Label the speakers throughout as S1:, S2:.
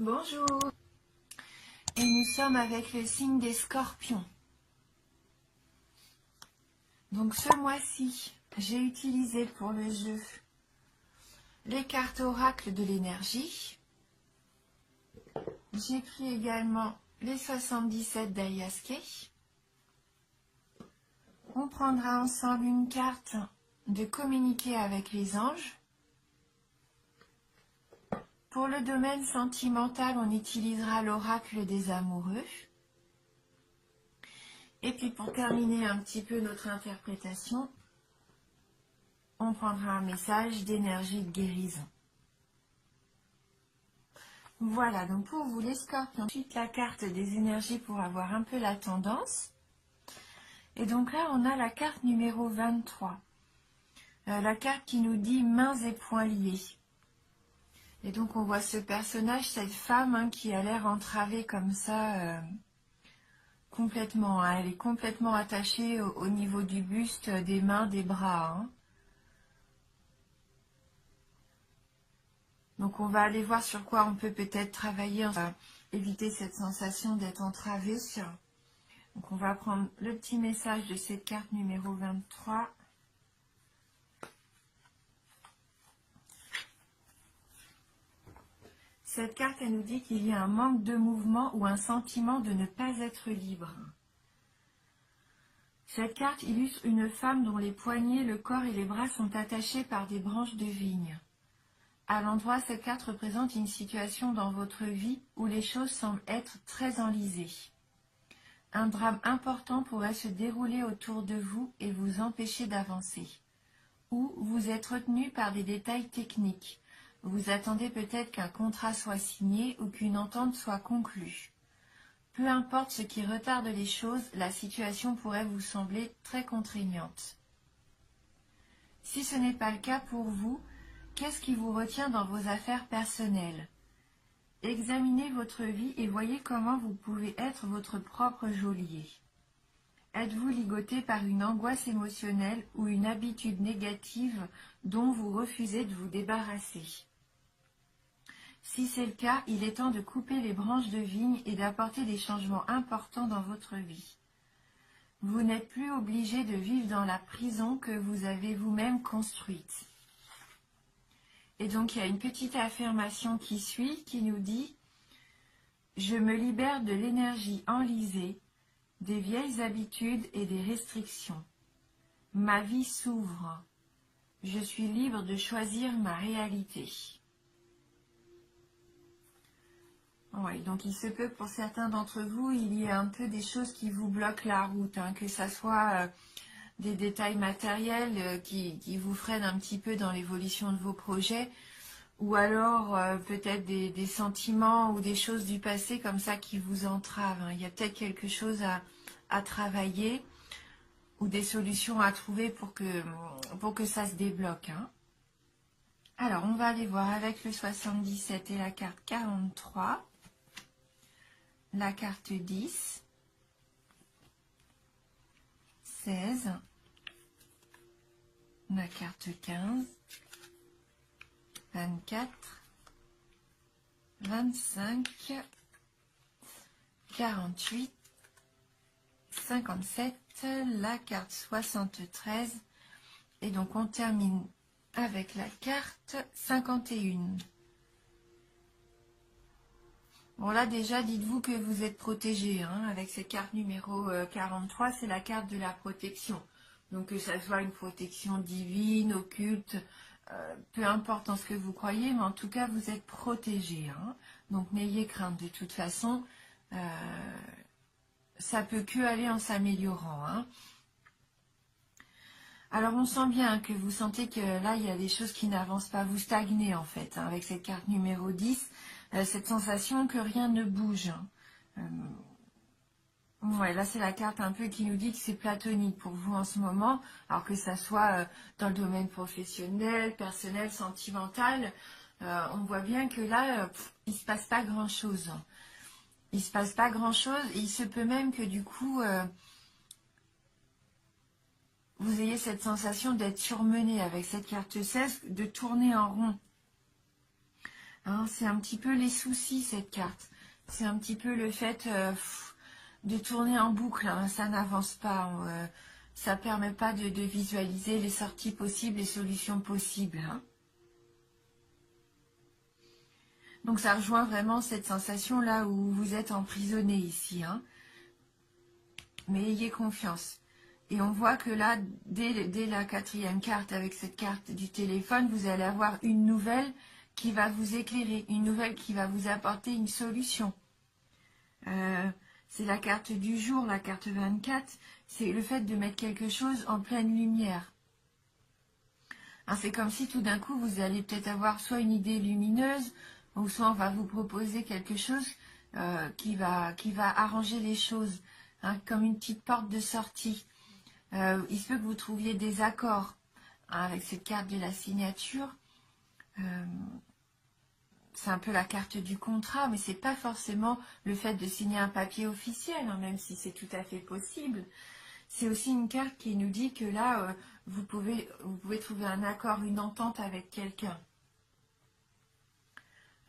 S1: Bonjour. Et nous sommes avec le signe des Scorpions. Donc ce mois-ci, j'ai utilisé pour le jeu les cartes oracles de l'énergie. J'ai pris également les 77 d'Ayaske. On prendra ensemble une carte de communiquer avec les anges. Pour le domaine sentimental, on utilisera l'oracle des amoureux. Et puis pour terminer un petit peu notre interprétation, on prendra un message d'énergie de guérison. Voilà, donc pour vous les scorpions, ensuite la carte des énergies pour avoir un peu la tendance. Et donc là, on a la carte numéro 23. La carte qui nous dit mains et poings liés. Et donc on voit ce personnage, cette femme qui a l'air entravée comme ça, complètement. Elle est complètement attachée au niveau du buste, des mains, des bras. Donc on va aller voir sur quoi on peut peut-être travailler, on va éviter cette sensation d'être entravé. Donc on va prendre le petit message de cette carte numéro 23. Cette carte, elle nous dit qu'il y a un manque de mouvement ou un sentiment de ne pas être libre. Cette carte illustre une femme dont les poignets, le corps et les bras sont attachés par des branches de vigne. À l'endroit, cette carte représente une situation dans votre vie où les choses semblent être très enlisées. Un drame important pourrait se dérouler autour de vous et vous empêcher d'avancer. Ou vous êtes retenu par des détails techniques. Vous attendez peut-être qu'un contrat soit signé ou qu'une entente soit conclue. Peu importe ce qui retarde les choses, la situation pourrait vous sembler très contraignante. Si ce n'est pas le cas pour vous, qu'est-ce qui vous retient dans vos affaires personnelles? Examinez votre vie et voyez comment vous pouvez être votre propre geôlier. Êtes-vous ligoté par une angoisse émotionnelle ou une habitude négative dont vous refusez de vous débarrasser? Si c'est le cas, il est temps de couper les branches de vigne et d'apporter des changements importants dans votre vie. Vous n'êtes plus obligé de vivre dans la prison que vous avez vous-même construite. Et donc il y a une petite affirmation qui suit, qui nous dit « Je me libère de l'énergie enlisée, des vieilles habitudes et des restrictions. Ma vie s'ouvre. Je suis libre de choisir ma réalité. » Oui, donc il se peut pour certains d'entre vous, il y ait un peu des choses qui vous bloquent la route, que ce soit des détails matériels qui vous freinent un petit peu dans l'évolution de vos projets, ou alors peut-être des sentiments ou des choses du passé comme ça qui vous entravent. Il y a peut-être quelque chose à travailler ou des solutions à trouver pour que ça se débloque. Alors, on va aller voir avec le 77 et la carte 43. La carte 10, 16, la carte 15, 24, 25, 48, 57, la carte 73, et donc on termine avec la carte 51. Bon là déjà, dites-vous que vous êtes protégé, avec cette carte numéro 43, c'est la carte de la protection. Donc que ça soit une protection divine, occulte, peu importe en ce que vous croyez, mais en tout cas vous êtes protégé. Donc n'ayez crainte, de toute façon, ça peut que aller en s'améliorant. Alors on sent bien que vous sentez que là il y a des choses qui n'avancent pas, vous stagnez en fait, avec cette carte numéro 10. Cette sensation que rien ne bouge. Ouais, là c'est la carte un peu qui nous dit que c'est platonique pour vous en ce moment, alors que ça soit dans le domaine professionnel, personnel, sentimental, on voit bien que là, il se passe pas grand-chose. Il se passe pas grand-chose, et il se peut même que du coup, vous ayez cette sensation d'être surmené avec cette carte 16, de tourner en rond. Hein, c'est un petit peu les soucis, cette carte. C'est un petit peu le fait de tourner en boucle. Hein, ça n'avance pas. Ça ne permet pas de visualiser les sorties possibles, les solutions possibles. Hein. Donc ça rejoint vraiment cette sensation-là où vous êtes emprisonné ici. Hein. Mais ayez confiance. Et on voit que là, dès la quatrième carte, avec cette carte du téléphone, vous allez avoir une nouvelle qui va vous éclairer, une nouvelle qui va vous apporter une solution. C'est la carte du jour, la carte 24, c'est le fait de mettre quelque chose en pleine lumière. Hein, c'est comme si tout d'un coup, vous allez peut-être avoir soit une idée lumineuse, ou soit on va vous proposer quelque chose qui va arranger les choses, hein, comme une petite porte de sortie. Il se peut que vous trouviez des accords hein, avec cette carte de la signature. C'est un peu la carte du contrat, mais c'est pas forcément le fait de signer un papier officiel, hein, même si c'est tout à fait possible. C'est aussi une carte qui nous dit que là, vous pouvez trouver un accord, une entente avec quelqu'un.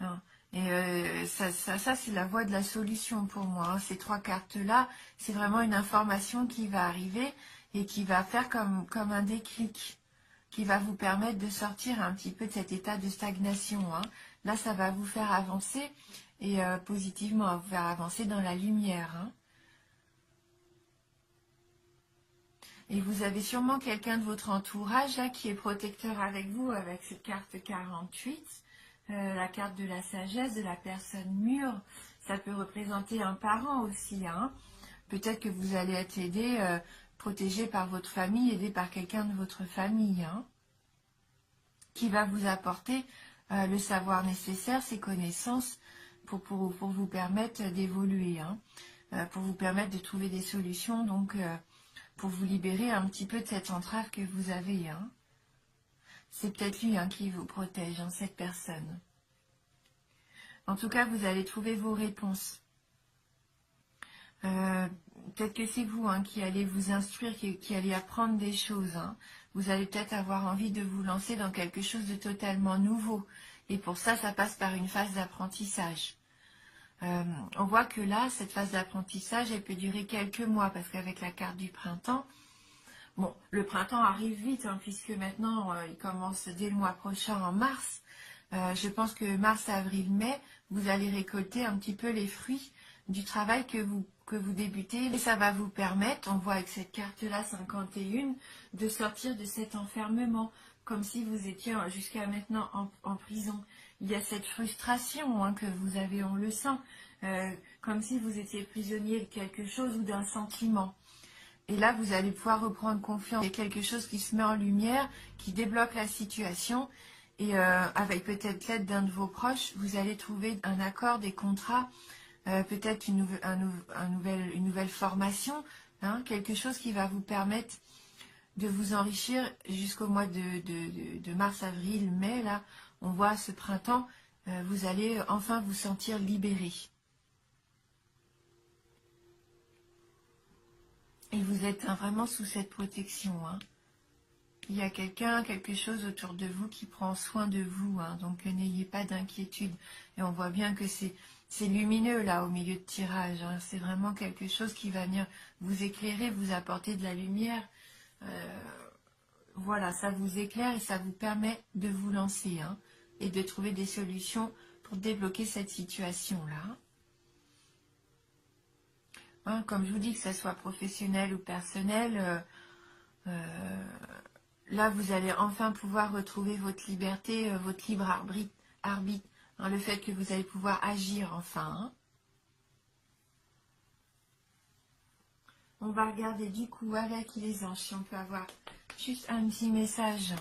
S1: Hein. Et ça c'est la voie de la solution pour moi. Hein. Ces trois cartes-là, c'est vraiment une information qui va arriver et qui va faire comme un déclic, qui va vous permettre de sortir un petit peu de cet état de stagnation. Hein. Là, ça va vous faire avancer et positivement, vous faire avancer dans la lumière. Hein. Et vous avez sûrement quelqu'un de votre entourage là, qui est protecteur avec vous, avec cette carte 48, la carte de la sagesse, de la personne mûre. Ça peut représenter un parent aussi. Hein. Peut-être que vous allez être aidé, protégé par votre famille, aidé par quelqu'un de votre famille, hein, qui va vous apporter le savoir nécessaire, ses connaissances pour vous permettre d'évoluer, hein, pour vous permettre de trouver des solutions, donc pour vous libérer un petit peu de cette entrave que vous avez. Hein. C'est peut-être lui hein, qui vous protège, hein, cette personne. En tout cas, vous allez trouver vos réponses. Peut-être que c'est vous hein, qui allez vous instruire, qui allez apprendre des choses. Hein. Vous allez peut-être avoir envie de vous lancer dans quelque chose de totalement nouveau. Et pour ça, ça passe par une phase d'apprentissage. On voit que là, cette phase d'apprentissage, elle peut durer quelques mois, parce qu'avec la carte du printemps, bon, le printemps arrive vite, hein, puisque maintenant, il commence dès le mois prochain, en mars. Je pense que mars, avril, mai, vous allez récolter un petit peu les fruits du travail que vous débutez. Et ça va vous permettre, on voit avec cette carte-là, 51, de sortir de cet enfermement, comme si vous étiez jusqu'à maintenant en prison. Il y a cette frustration hein, que vous avez, on le sent, comme si vous étiez prisonnier de quelque chose ou d'un sentiment. Et là, vous allez pouvoir reprendre confiance. Il y a quelque chose qui se met en lumière, qui débloque la situation. Et avec peut-être l'aide d'un de vos proches, vous allez trouver un accord, des contrats, peut-être une nouvelle formation, hein, quelque chose qui va vous permettre de vous enrichir jusqu'au mois de mars, avril, mai. Là, on voit ce printemps, vous allez enfin vous sentir libéré. Et vous êtes hein, vraiment sous cette protection. Hein. Il y a quelque chose autour de vous qui prend soin de vous. Hein, donc n'ayez pas d'inquiétude. Et on voit bien que c'est lumineux là au milieu de tirage. Hein, c'est vraiment quelque chose qui va venir vous éclairer, vous apporter de la lumière. Voilà, ça vous éclaire et ça vous permet de vous lancer hein, et de trouver des solutions pour débloquer cette situation-là. Hein, comme je vous dis, que ce soit professionnel ou personnel, là, vous allez enfin pouvoir retrouver votre liberté, votre libre arbitre, hein, le fait que vous allez pouvoir agir enfin. Hein. On va regarder du coup avec les anges si on peut avoir juste un petit message.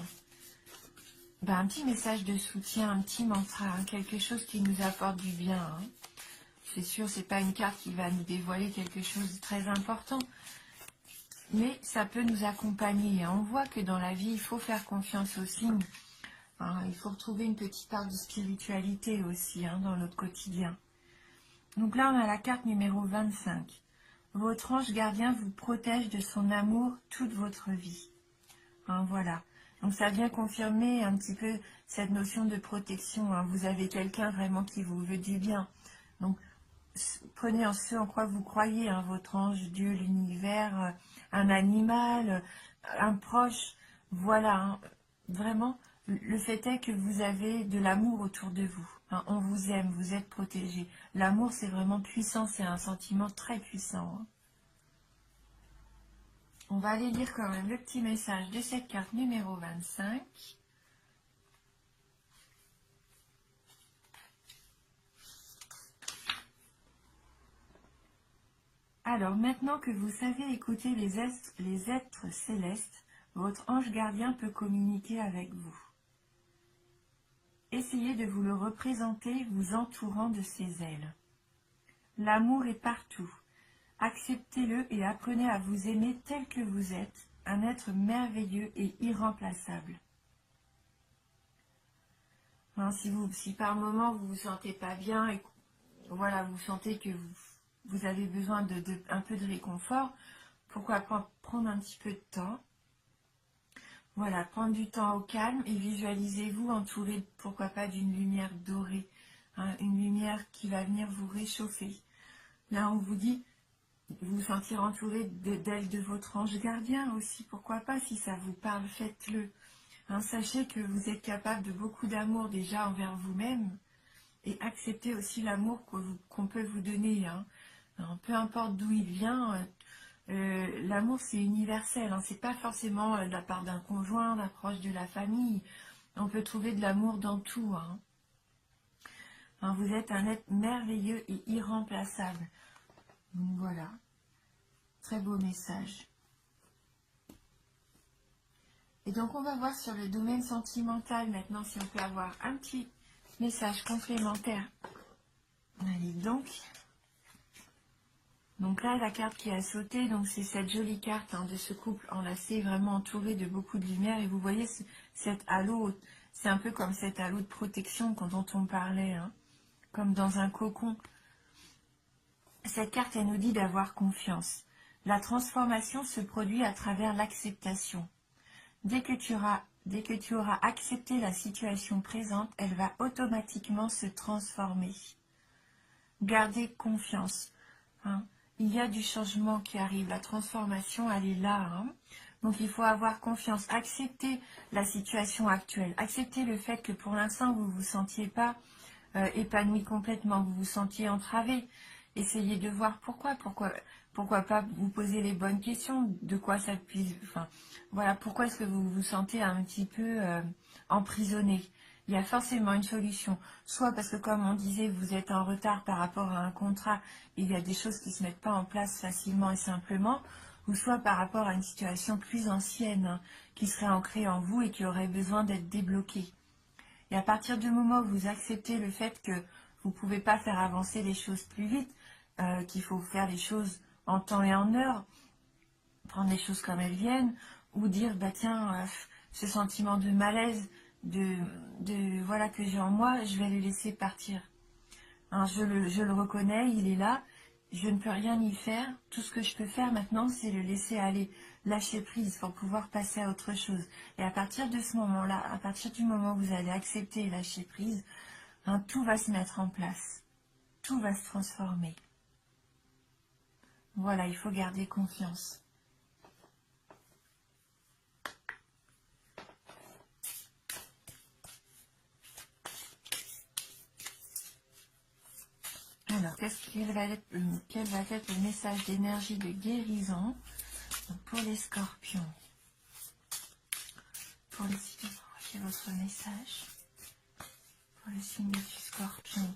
S1: Ben, un petit message de soutien, un petit mantra, hein, quelque chose qui nous apporte du bien. Hein. C'est sûr, c'est pas une carte qui va nous dévoiler quelque chose de très important. Mais ça peut nous accompagner. On voit que dans la vie, il faut faire confiance aux signes. Hein, il faut retrouver une petite part de spiritualité aussi hein, dans notre quotidien. Donc là, on a la carte numéro 25. Votre ange gardien vous protège de son amour toute votre vie. Hein, voilà. Donc ça vient confirmer un petit peu cette notion de protection, hein. Vous avez quelqu'un vraiment qui vous veut du bien. Donc prenez en ce en quoi vous croyez, hein, votre ange, Dieu, l'univers, un animal, un proche. Voilà, hein. Vraiment, le fait est que vous avez de l'amour autour de vous, hein. On vous aime, vous êtes protégé. L'amour, c'est vraiment puissant, c'est un sentiment très puissant, hein. On va aller lire quand même le petit message de cette carte numéro 25. Alors, maintenant que vous savez écouter les êtres célestes, votre ange gardien peut communiquer avec vous. Essayez de vous le représenter vous entourant de ses ailes. L'amour est partout. Acceptez-le et apprenez à vous aimer tel que vous êtes, un être merveilleux et irremplaçable. Hein, si par moment vous vous sentez pas bien et voilà, vous sentez que vous avez besoin un peu de réconfort, pourquoi pas prendre un petit peu de temps. Voilà, prendre du temps au calme et visualisez-vous entouré, pourquoi pas, d'une lumière dorée, hein, une lumière qui va venir vous réchauffer. Là, on vous dit, vous vous sentir entouré d'ailes de votre ange gardien aussi, pourquoi pas, si ça vous parle, faites-le. Hein, sachez que vous êtes capable de beaucoup d'amour déjà envers vous-même et acceptez aussi l'amour qu'on peut vous donner, hein. Alors, peu importe d'où il vient, l'amour c'est universel, hein. C'est pas forcément de la part d'un conjoint, d'un proche de la famille. On peut trouver de l'amour dans tout, hein. Hein, vous êtes un être merveilleux et irremplaçable. Donc voilà, très beau message. Et donc on va voir sur le domaine sentimental maintenant si on peut avoir un petit message complémentaire. Allez donc. Donc là, la carte qui a sauté, donc c'est cette jolie carte, hein, de ce couple enlacé, vraiment entouré de beaucoup de lumière. Et vous voyez cet halo, c'est un peu comme cet halo de protection dont on parlait, hein, comme dans un cocon. Cette carte, elle nous dit d'avoir confiance. La transformation se produit à travers l'acceptation. Dès que tu auras accepté la situation présente, elle va automatiquement se transformer. Gardez confiance, hein. Il y a du changement qui arrive, la transformation, elle est là, hein. Donc il faut avoir confiance, accepter la situation actuelle, accepter le fait que pour l'instant vous ne vous sentiez pas épanoui complètement, vous vous sentiez entravé. Essayez de voir pourquoi pas vous poser les bonnes questions, de quoi ça puisse, enfin, voilà, pourquoi est-ce que vous vous sentez un petit peu emprisonné. Il y a forcément une solution, soit parce que comme on disait, vous êtes en retard par rapport à un contrat, et il y a des choses qui ne se mettent pas en place facilement et simplement, ou soit par rapport à une situation plus ancienne, hein, qui serait ancrée en vous et qui aurait besoin d'être débloquée. Et à partir du moment où vous acceptez le fait que vous ne pouvez pas faire avancer les choses plus vite, qu'il faut faire les choses en temps et en heure, prendre les choses comme elles viennent, ou dire, bah tiens, ce sentiment de malaise, voilà que j'ai en moi, je vais le laisser partir. Hein, je le reconnais, il est là, je ne peux rien y faire. Tout ce que je peux faire maintenant, c'est le laisser aller, lâcher prise pour pouvoir passer à autre chose. Et à partir de ce moment-là, à partir du moment où vous allez accepter et lâcher prise, hein, tout va se mettre en place. Tout va se transformer. Voilà, il faut garder confiance. Alors, quel va être le message d'énergie de guérison pour les scorpions? Pour le signe, envoyez votre message. Pour le signe du scorpion.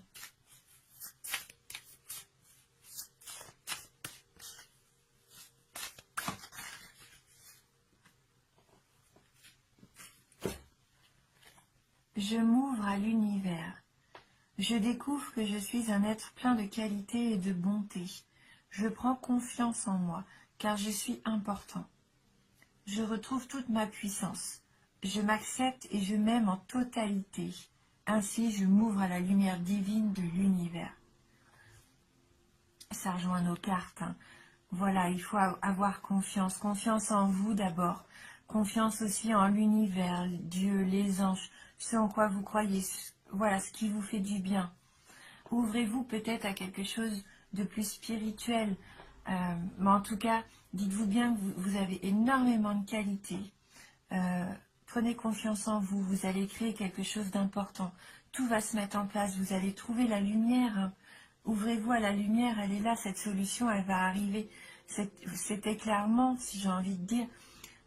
S1: Je m'ouvre à l'univers. Je découvre que je suis un être plein de qualité et de bonté. Je prends confiance en moi, car je suis important. Je retrouve toute ma puissance. Je m'accepte et je m'aime en totalité. Ainsi, je m'ouvre à la lumière divine de l'univers. Ça rejoint nos cartes, hein. Voilà, il faut avoir confiance. Confiance en vous d'abord. Confiance aussi en l'univers, Dieu, les anges, ce en quoi vous croyez, voilà, ce qui vous fait du bien. Ouvrez-vous peut-être à quelque chose de plus spirituel. Mais en tout cas, dites-vous bien que vous avez énormément de qualités. Prenez confiance en vous, vous allez créer quelque chose d'important. Tout va se mettre en place, vous allez trouver la lumière. Hein. Ouvrez-vous à la lumière, elle est là, cette solution, elle va arriver. Cet éclairement, si j'ai envie de dire,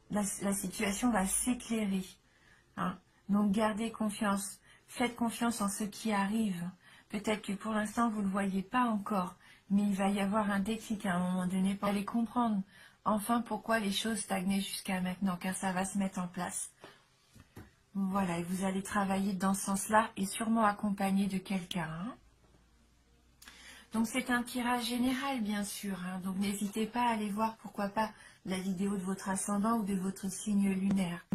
S1: la situation va s'éclairer. Hein. Donc gardez confiance, faites confiance en ce qui arrive. Peut-être que pour l'instant vous ne le voyez pas encore, mais il va y avoir un déclic à un moment donné. Vous allez comprendre enfin pourquoi les choses stagnaient jusqu'à maintenant, car ça va se mettre en place. Voilà, et vous allez travailler dans ce sens-là et sûrement accompagné de quelqu'un. Hein. Donc c'est un tirage général bien sûr, hein. Donc n'hésitez pas à aller voir pourquoi pas la vidéo de votre ascendant ou de votre signe lunaire.